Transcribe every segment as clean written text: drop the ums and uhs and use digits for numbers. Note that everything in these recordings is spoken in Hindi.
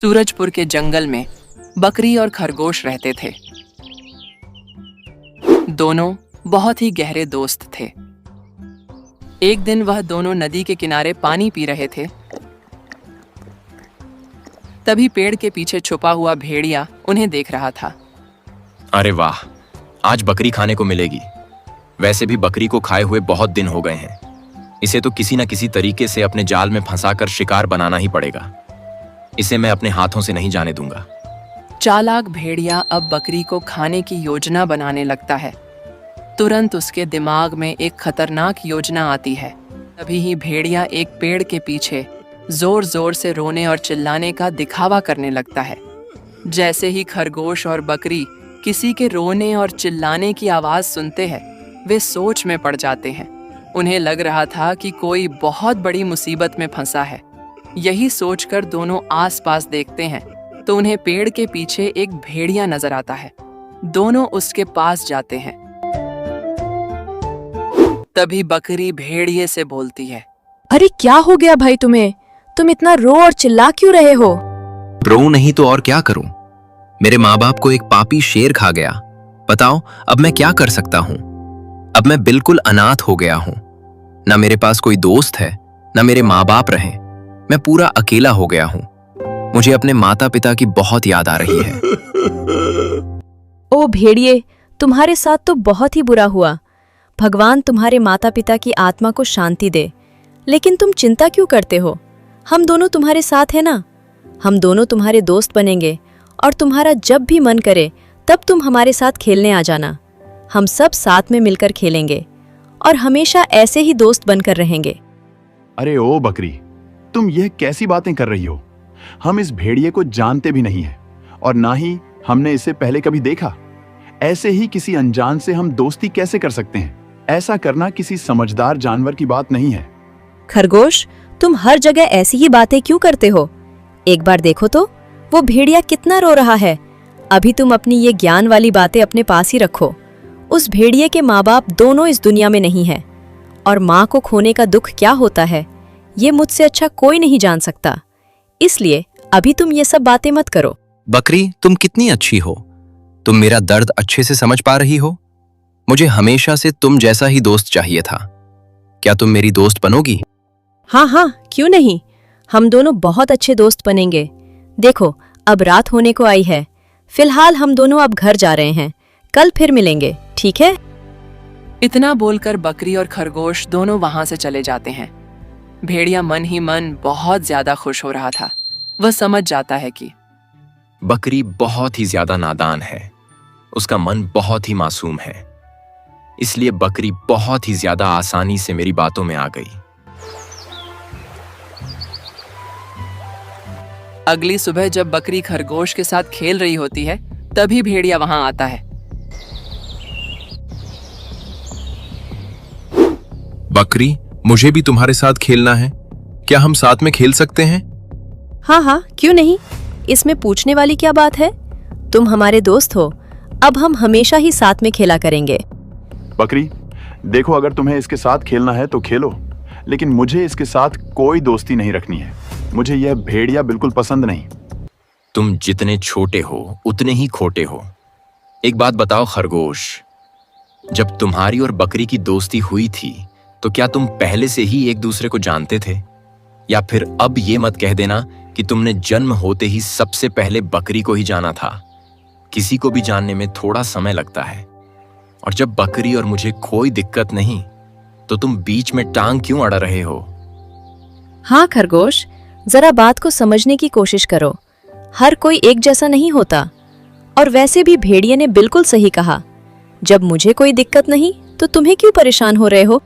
सूरजपुर के जंगल में बकरी और खरगोश रहते थे। दोनों बहुत ही गहरे दोस्त थे। एक दिन वह दोनों नदी के किनारे पानी पी रहे थे। तभी पेड़ के पीछे छुपा हुआ भेड़िया उन्हें देख रहा था। अरे वाह, आज बकरी खाने को मिलेगी। वैसे भी बकरी को खाए हुए बहुत दिन हो गए हैं। इसे तो किसी न किसी तरीके से अपने जाल में फंसाकर शिकार बनाना ही पड़ेगा। इसे मैं अपने हाथों से नहीं जाने दूंगा। चालाक भेड़िया अब बकरी को खाने की योजना बनाने लगता है। तुरंत उसके दिमाग में एक खतरनाक योजना आती है। तभी ही भेड़िया एक पेड़ के पीछे जोर जोर से रोने और चिल्लाने का दिखावा करने लगता है। जैसे ही खरगोश और बकरी किसी के रोने और चिल्लाने की आवाज सुनते हैं, वे सोच में पड़ जाते हैं। उन्हें लग रहा था कि कोई बहुत बड़ी मुसीबत में फंसा है। यही सोचकर दोनों आसपास देखते हैं तो उन्हें पेड़ के पीछे एक भेड़िया नजर आता है। दोनों उसके पास जाते हैं। तभी बकरी भेड़िए से बोलती है, अरे क्या हो गया भाई तुम्हें? तुम इतना रो और चिल्ला क्यों रहे हो? रो नहीं तो और क्या करूं? मेरे माँ बाप को एक पापी शेर खा गया। बताओ अब मैं क्या कर सकता हूँ? अब मैं बिल्कुल अनाथ हो गया हूँ। ना मेरे पास कोई दोस्त है, ना मेरे माँ बाप रहे। मैं पूरा अकेला हो गया हूँ। मुझे अपने माता पिता की बहुत याद आ रही है। ओ भेड़िए, तुम्हारे साथ तो बहुत ही बुरा हुआ। भगवान तुम्हारे माता पिता की आत्मा को शांति दे। लेकिन तुम चिंता क्यों करते हो? हम दोनों तुम्हारे साथ हैं ना। हम दोनों तुम्हारे दोस्त बनेंगे और तुम्हारा जब भी मन करे तब तुम हमारे साथ खेलने आ जाना। हम सब साथ में मिलकर खेलेंगे और हमेशा ऐसे ही दोस्त बनकर रहेंगे। अरे ओ बकरी, तुम यह कैसी बातें कर रही हो? हम इस भेड़िए को जानते भी नहीं है और ना ही हमने इसे पहले कभी देखा। ऐसे ही किसी अनजान से हम दोस्ती कैसे कर सकते हैं? ऐसा करना किसी समझदार जानवर की बात नहीं है। खरगोश, तुम हर जगह ऐसी ही बातें क्यों करते हो? एक बार देखो तो वो भेड़िया कितना रो रहा है। अभी तुम अपनी ये ज्ञान वाली बातें अपने पास ही रखो। उस भेड़िए के माँ बाप दोनों इस दुनिया में नहीं है और माँ को खोने का दुख क्या होता है ये मुझसे अच्छा कोई नहीं जान सकता। इसलिए अभी तुम ये सब बातें मत करो। बकरी, तुम कितनी अच्छी हो। तुम मेरा दर्द अच्छे से समझ पा रही हो। मुझे हमेशा से तुम जैसा ही दोस्त चाहिए था। क्या तुम मेरी दोस्त बनोगी? हाँ हाँ, क्यों नहीं। हम दोनों बहुत अच्छे दोस्त बनेंगे। देखो, अब रात होने को आई है। फिलहाल हम दोनों अब घर जा रहे हैं। कल फिर मिलेंगे, ठीक है? इतना बोलकर बकरी और खरगोश दोनों वहां से चले जाते हैं। भेड़िया मन ही मन बहुत ज्यादा खुश हो रहा था। वह समझ जाता है कि बकरी बहुत ही ज्यादा नादान है। उसका मन बहुत ही मासूम है। इसलिए बकरी बहुत ही ज्यादा आसानी से मेरी बातों में आ गई। अगली सुबह जब बकरी खरगोश के साथ खेल रही होती है, तभी भेड़िया वहां आता है। बकरी, मुझे भी तुम्हारे साथ खेलना है। क्या हम साथ में खेल सकते हैं? हाँ हाँ, क्यों नहीं। इसमें पूछने वाली क्या बात है? तुम हमारे दोस्त हो। अब हम हमेशा ही साथ में खेला करेंगे। बकरी, देखो, अगर तुम्हें इसके साथ खेलना है तो खेलो, लेकिन मुझे इसके साथ कोई दोस्ती नहीं रखनी है। मुझे यह भेड़िया बिल्कुल पसंद नहीं। तुम जितने छोटे हो उतने ही खोटे हो। एक बात बताओ खरगोश, जब तुम्हारी और बकरी की दोस्ती हुई थी तो क्या तुम पहले से ही एक दूसरे को जानते थे? या फिर अब ये मत कह देना कि तुमने जन्म होते ही सबसे पहले बकरी को ही जाना था। किसी को भी जानने में थोड़ा समय लगता है। और जब बकरी और मुझे कोई दिक्कत नहीं तो तुम बीच में टांग क्यों अड़ा रहे हो? हाँ खरगोश, जरा बात को समझने की कोशिश करो। हर कोई एक जैसा नहीं होता। और वैसे भी भेड़िए ने बिल्कुल सही कहा। जब मुझे कोई दिक्कत नहीं तो तुम्हें क्यों परेशान हो रहे हो?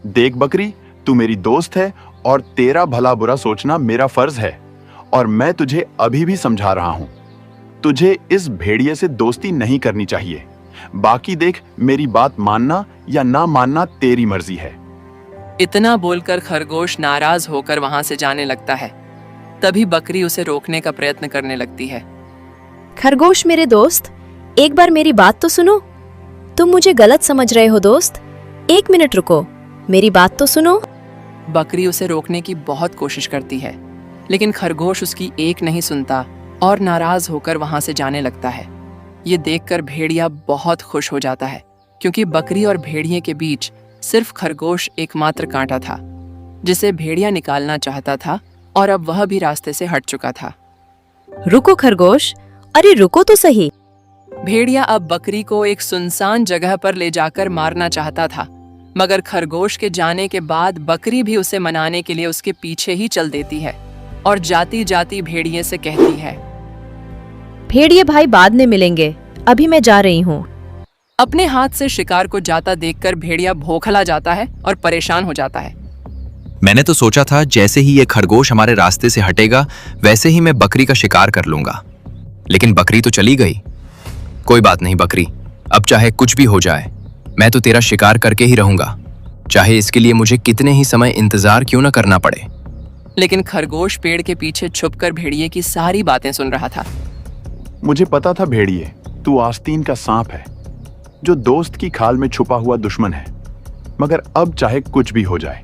देख बकरी, तू मेरी दोस्त है और तेरा भला बुरा सोचना मेरा फर्ज है। और मैं तुझे अभी भी समझा रहा हूं, तुझे इस भेड़िए से दोस्ती नहीं करनी चाहिए। बाकी देख, मेरी बात मानना या ना मानना तेरी मर्जी है। इतना बोलकर खरगोश नाराज होकर वहां से जाने लगता है। तभी बकरी उसे रोकने का प्रयत्न करने लगती है। खरगोश मेरे दोस्त, एक बार मेरी बात तो सुनो। तुम मुझे गलत समझ रहे हो दोस्त। एक मिनट रुको, मेरी बात तो सुनो। बकरी उसे रोकने की बहुत कोशिश करती है, लेकिन खरगोश उसकी एक नहीं सुनता और नाराज होकर वहां से जाने लगता है। ये देखकर भेड़िया बहुत खुश हो जाता है, क्योंकि बकरी और भेड़िए के बीच सिर्फ खरगोश एकमात्र कांटा था जिसे भेड़िया निकालना चाहता था, और अब वह भी रास्ते से हट चुका था। रुको खरगोश, अरे रुको तो सही। भेड़िया अब बकरी को एक सुनसान जगह पर ले जाकर मारना चाहता था, मगर खरगोश के जाने के बाद बकरी भी उसे मनाने के लिए उसके पीछे ही चल देती है और जाती जाती भेड़िए से कहती है, भेड़िए भाई बाद में मिलेंगे, अभी मैं जा रही हूँ। अपने हाथ से शिकार को जाता देखकर भेड़िया भौंकला जाता है और परेशान हो जाता है। मैंने तो सोचा था जैसे ही ये खरगोश हमारे रास्ते से हटेगा वैसे ही मैं बकरी का शिकार कर लूंगा, लेकिन बकरी तो चली गई। कोई बात नहीं बकरी, अब चाहे कुछ भी हो जाए मैं तो तेरा शिकार करके ही रहूंगा, चाहे इसके लिए मुझे कितने ही समय इंतजार क्यों न करना पड़े। लेकिन खरगोश पेड़ के पीछे छुपकर भेड़िए की सारी बातें सुन रहा था। मुझे पता था भेड़िए, तू आस्तीन का सांप है जो दोस्त की खाल में छुपा हुआ दुश्मन है, मगर अब चाहे कुछ भी हो जाए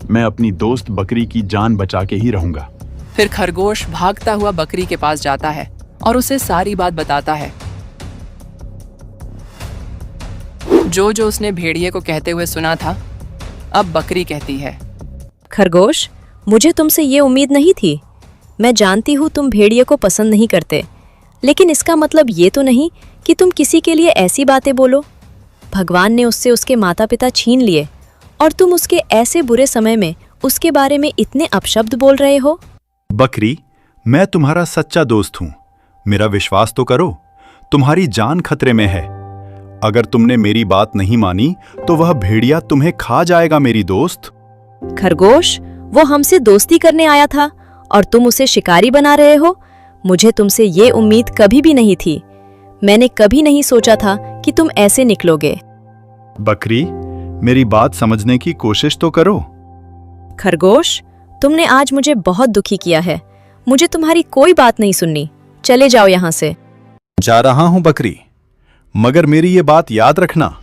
मैं अपनी दोस्त बकरी की जान बचा के ही रहूंगा। फिर खरगोश भागता हुआ बकरी के पास जाता है और उसे सारी बात बताता है, जो उसने भेड़िए को कहते हुए सुना था। अब बकरी कहती है, खरगोश, मुझे तुमसे ये उम्मीद नहीं थी। मैं जानती हूँ तुम भेड़िए को पसंद नहीं करते, लेकिन इसका मतलब ये तो नहीं कि तुम किसी के लिए ऐसी बातें बोलो। भगवान ने उससे उसके माता पिता छीन लिए और तुम उसके ऐसे बुरे समय में उसके बारे में इतने अपशब्द बोल रहे हो। बकरी, मैं तुम्हारा सच्चा दोस्त हूं, मेरा विश्वास तो करो, तुम्हारी जान खतरे में है। अगर तुमने मेरी बात नहीं मानी तो वह भेड़िया तुम्हें खा जाएगा मेरी दोस्त। खरगोश, वो हमसे दोस्ती करने आया था और तुम उसे शिकारी बना रहे हो। मुझे तुमसे ये उम्मीद कभी भी नहीं थी। मैंने कभी नहीं सोचा था कि तुम ऐसे निकलोगे। बकरी, मेरी बात समझने की कोशिश तो करो। खरगोश, तुमने आज मुझे बहुत दुखी किया है। मुझे तुम्हारी कोई बात नहीं सुननी। चले जाओ यहाँ से। जा रहा हूं बकरी, मगर मेरी ये बात याद रखना,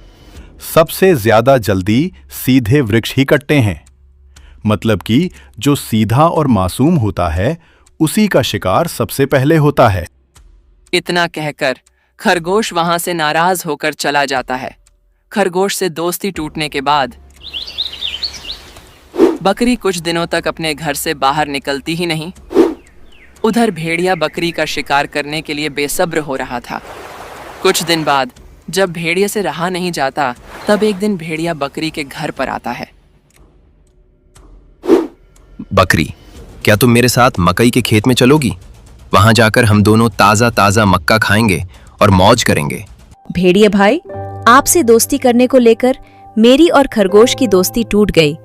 सबसे ज्यादा जल्दी सीधे वृक्ष ही कटते हैं। मतलब कि जो सीधा और मासूम होता है उसी का शिकार सबसे पहले होता है। इतना कहकर खरगोश वहां से नाराज होकर चला जाता है। खरगोश से दोस्ती टूटने के बाद बकरी कुछ दिनों तक अपने घर से बाहर निकलती ही नहीं। उधर भेड़िया बकरी का शिकार करने के लिए बेसब्र हो रहा था। कुछ दिन बाद जब भेड़िए से रहा नहीं जाता, तब एक दिन भेड़िया बकरी के घर पर आता है। बकरी, क्या तुम मेरे साथ मकई के खेत में चलोगी? वहां जाकर हम दोनों ताजा ताजा मक्का खाएंगे और मौज करेंगे। भेड़िए भाई, आपसे दोस्ती करने को लेकर मेरी और खरगोश की दोस्ती टूट गई,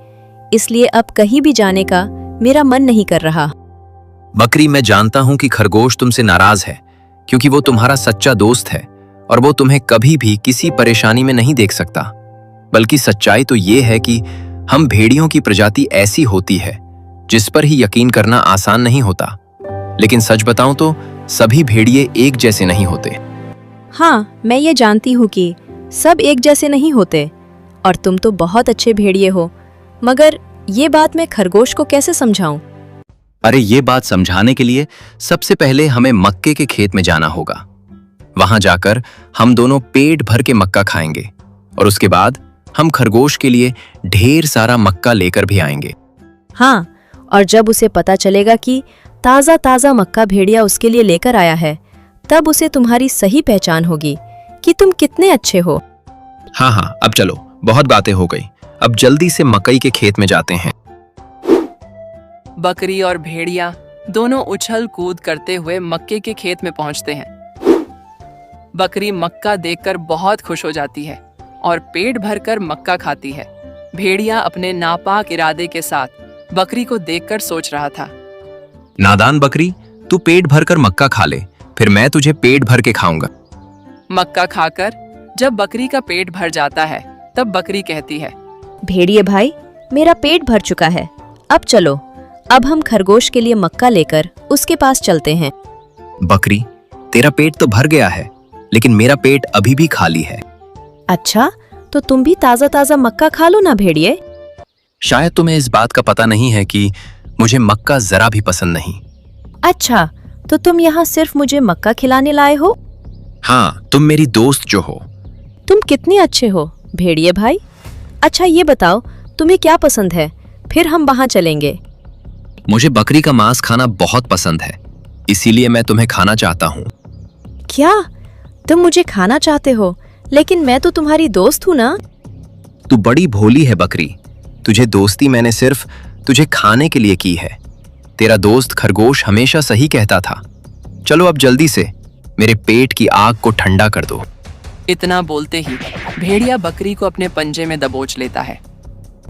इसलिए अब कहीं भी जाने का मेरा मन नहीं कर रहा। बकरी, मैं जानता हूं कि खरगोश तुमसे नाराज है, क्योंकि वो तुम्हारा सच्चा दोस्त है और वो तुम्हें कभी भी किसी परेशानी में नहीं देख सकता। बल्कि सच्चाई तो ये है कि हम भेड़ियों की प्रजाति ऐसी होती है जिस पर ही यकीन करना आसान नहीं होता। लेकिन सच बताऊं तो सभी भेड़िए एक जैसे नहीं होते। हाँ, मैं ये जानती हूँ कि सब एक जैसे नहीं होते, और तुम तो बहुत अच्छे भेड़िए हो, मगर ये बात मैं खरगोश को कैसे समझाऊं? अरे ये बात समझाने के लिए सबसे पहले हमें मक्के के खेत में जाना होगा। वहां जाकर हम दोनों पेट भर के मक्का खाएंगे और उसके बाद हम खरगोश के लिए ढेर सारा मक्का लेकर भी आएंगे। हाँ, और जब उसे पता चलेगा कि ताज़ा ताज़ा मक्का भेड़िया उसके लिए लेकर आया है, तब उसे तुम्हारी सही पहचान होगी कि तुम कितने अच्छे हो। हाँ, अब चलो, बहुत बातें हो गई, अब जल्दी से मकई के खेत में जाते हैं। बकरी और भेड़िया दोनों उछल कूद करते हुए मक्के के खेत में पहुंचते हैं। बकरी मक्का देखकर बहुत खुश हो जाती है और पेट भरकर मक्का खाती है। भेड़िया अपने नापाक इरादे के साथ बकरी को देखकर सोच रहा था, नादान बकरी, तू पेट भरकर मक्का खा ले, फिर मैं तुझे पेट भर के खाऊंगा। मक्का खाकर जब बकरी का पेट भर जाता है, तब बकरी कहती है, भेड़िए भाई, मेरा पेट भर चुका है, अब चलो, अब हम खरगोश के लिए मक्का लेकर उसके पास चलते हैं। बकरी, तेरा पेट तो भर गया है, लेकिन मेरा पेट अभी भी खाली है। अच्छा, तो तुम भी ताज़ा ताज़ा मक्का खा लो ना भेड़िए। शायद तुम्हें इस बात का पता नहीं है कि मुझे मक्का जरा भी पसंद नहीं। अच्छा, तो तुम यहाँ सिर्फ मुझे मक्का खिलाने लाए हो? हाँ, तुम मेरी दोस्त जो हो। तुम कितने अच्छे हो भेड़िए भाई। अच्छा ये बताओ, तुम्हें क्या पसंद है, फिर हम वहाँ चलेंगे। मुझे बकरी का मांस खाना बहुत पसंद है, इसीलिए मैं तुम्हें खाना चाहता हूँ। क्या तुम मुझे खाना चाहते हो? लेकिन मैं तो तुम्हारी दोस्त हूँ ना। तू बड़ी भोली है बकरी, तुझे दोस्ती मैंने सिर्फ तुझे खाने के लिए की है। तेरा दोस्त खरगोश हमेशा सही कहता था। चलो अब जल्दी से मेरे पेट की आग को ठंडा कर दो। इतना बोलते ही भेड़िया बकरी को अपने पंजे में दबोच लेता है।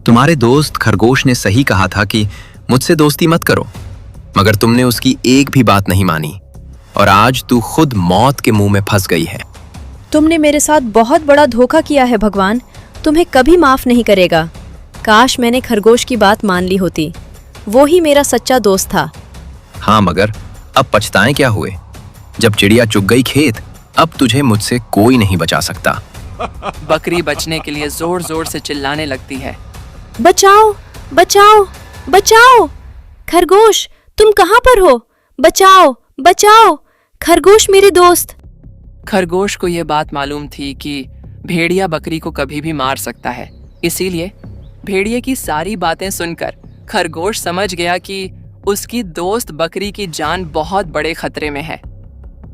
तुम्हारे दोस्त खरगोश ने सही कहा था कि मुझसे दोस्ती मत करो, मगर तुमने उसकी एक भी बात नहीं मानी और आज तू खुद मौत के मुंह में फंस गई है। तुमने मेरे साथ बहुत बड़ा धोखा किया है, भगवान तुम्हें कभी माफ नहीं करेगा। काश मैंने खरगोश की बात मान ली होती, वो ही मेरा सच्चा दोस्त था। हाँ, मगर अब पछताएं क्या हुए? जब चिड़िया चुग गई खेत, अब तुझे मुझसे कोई नहीं बचा सकता। बकरी बचने के लिए जोर जोर से चिल्लाने लगती है। बचाओ बचाओ बचाओ, खरगोश तुम कहाँ पर हो? बचाओ बचाओ, खरगोश मेरे दोस्त। खरगोश को यह बात मालूम थी कि भेड़िया बकरी को कभी भी मार सकता है, इसीलिए भेड़िए की सारी बातें सुनकर खरगोश समझ गया कि उसकी दोस्त बकरी की जान बहुत बड़े खतरे में है।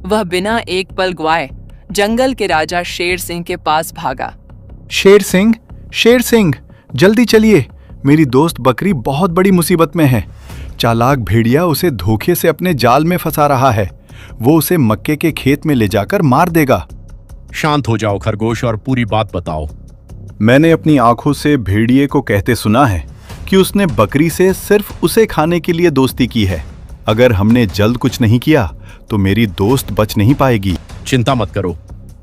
वह बिना एक पल गवाए जंगल के राजा शेर सिंह के पास भागा। शेर सिंह, जल्दी चलिए, मेरी दोस्त बकरी बहुत बड़ी मुसीबत में है। चालाक भेड़िया उसे धोखे से अपने जाल में फंसा रहा है। वो उसे मक्के के खेत में ले जाकर मार देगा। शांत हो जाओ खरगोश और पूरी बात बताओ। मैंने अपनी आंखों से भेड़िए को कहते सुना है कि उसने बकरी से सिर्फ उसे खाने के लिए दोस्ती की है। अगर हमने जल्द कुछ नहीं किया तो मेरी दोस्त बच नहीं पाएगी। चिंता मत करो,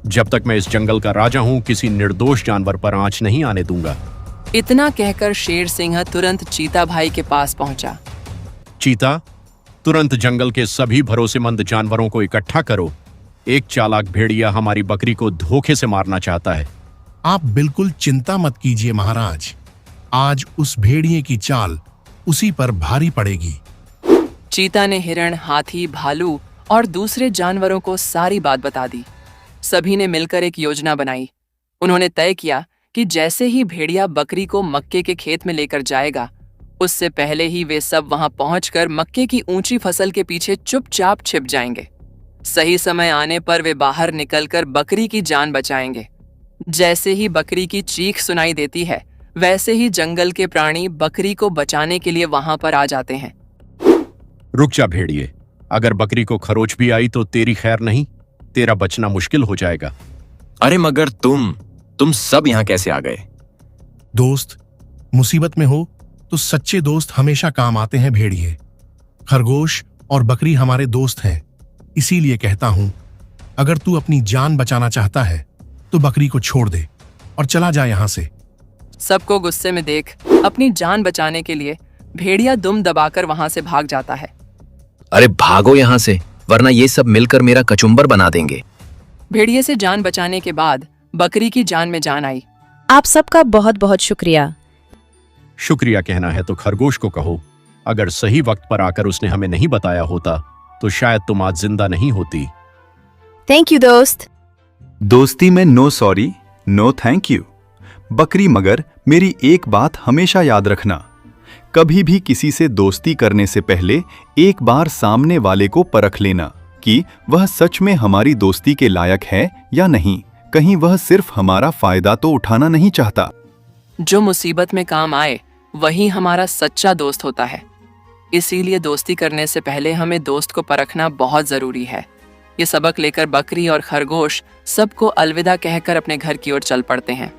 जब तक मैं इस जंगल का राजा हूँ किसी निर्दोष जानवर पर आंच नहीं आने दूंगा। इतना कहकर शेर सिंह तुरंत चीता भाई के पास पहुंचा। चीता, तुरंत जंगल के सभी भरोसेमंद जानवरों को इकट्ठा करो। एक चालाक भेड़िया हमारी बकरी को धोखे से मारना चाहता है। आप बिल्कुल चिंता मत कीजिए महाराज, आज उस भेड़िए की चाल उसी पर भारी पड़ेगी। चीता ने हिरण, हाथी, भालू और दूसरे जानवरों को सारी बात बता दी। सभी ने मिलकर एक योजना बनाई। उन्होंने तय किया कि जैसे ही भेड़िया बकरी को मक्के के खेत में लेकर जाएगा, उससे पहले ही वे सब वहां पहुंचकर मक्के की ऊंची फसल के पीछे चुपचाप छिप जाएंगे। सही समय आने पर वे बाहर निकलकर बकरी की जान बचाएंगे। जैसे ही बकरी की चीख सुनाई देती है, वैसे ही जंगल के प्राणी बकरी को बचाने के लिए वहां पर आ जाते हैं। रुक जा भेड़िए, अगर बकरी को खरोच भी आई तो तेरी खैर नहीं, तेरा बचना मुश्किल हो जाएगा। अरे मगर तुम सब यहाँ कैसे आ गए? दोस्त, मुसीबत में हो तो सच्चे दोस्त हमेशा काम आते हैं भेड़िए। खरगोश और बकरी हमारे दोस्त हैं, इसीलिए कहता हूं, अगर तू अपनी जान बचाना चाहता है तो बकरी को छोड़ दे और चला जा यहां से। सबको गुस्से में देख अपनी जान बचाने के लिए भेड़िया दुम दबाकर वहां से भाग जाता है। अरे भागो यहाँ से, वरना ये सब मिलकर मेरा कचुम्बर बना देंगे। भेड़िए से जान बचाने के बाद बकरी की जान में जान आई। आप सबका बहुत बहुत शुक्रिया। शुक्रिया कहना है तो खरगोश को कहो, अगर सही वक्त पर आकर उसने हमें नहीं बताया होता तो शायद तुम आज जिंदा नहीं होती। थैंक यू दोस्त। दोस्ती में no sorry, no thank you. बकरी, मगर मेरी एक बात हमेशा याद रखना, कभी भी किसी से दोस्ती करने से पहले एक बार सामने वाले को परख लेना कि वह सच में हमारी दोस्ती के लायक है या नहीं। कहीं वह सिर्फ हमारा फायदा तो उठाना नहीं चाहता। जो मुसीबत में काम आए वही हमारा सच्चा दोस्त होता है। इसीलिए दोस्ती करने से पहले हमें दोस्त को परखना बहुत जरूरी है। ये सबक लेकर बकरी और खरगोश सबको अलविदा कहकर अपने घर की ओर चल पड़ते हैं।